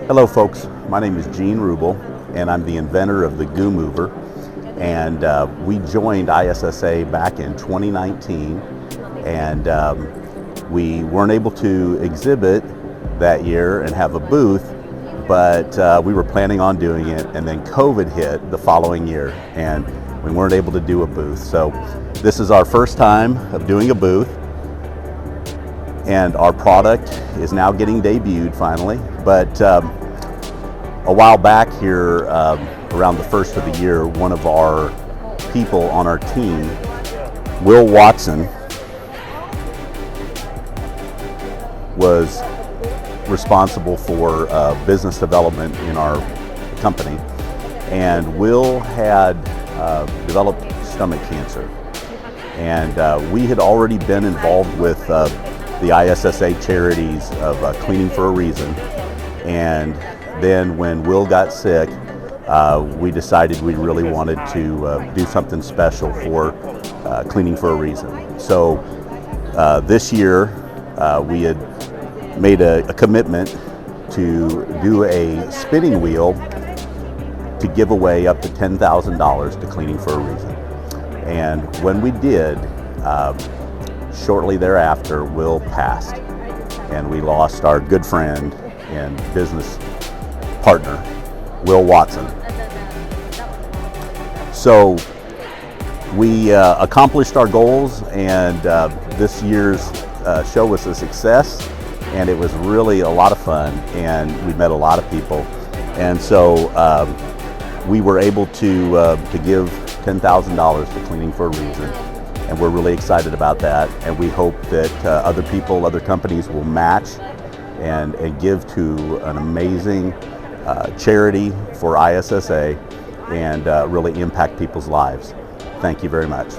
Hello folks, my name is Gene Rubel and I'm the inventor of the GooMover, and we joined ISSA back in 2019, and we weren't able to exhibit that year and have a booth, but we were planning on doing it, and then COVID hit the following year and we weren't able to do a booth. So this is our first time of doing a booth, and our product is now getting debuted finally. But a while back here, around the first of the year, one of our people on our team, Will Watson, was responsible for business development in our company, and Will had developed stomach cancer, and we had already been involved with the ISSA charities of Cleaning for a Reason. And then when Will got sick, we decided we really wanted to do something special for Cleaning for a Reason. So this year we had made a commitment to do a spinning wheel to give away up to $10,000 to Cleaning for a Reason. And when we did, shortly thereafter, Will passed, and we lost our good friend and business partner, Will Watson. So we accomplished our goals, and this year's show was a success, and it was really a lot of fun, and we met a lot of people. And so we were able to give $10,000 to Cleaning for a Reason, and we're really excited about that, and we hope that other people, other companies will match and give to an amazing charity for ISSA and really impact people's lives. Thank you very much.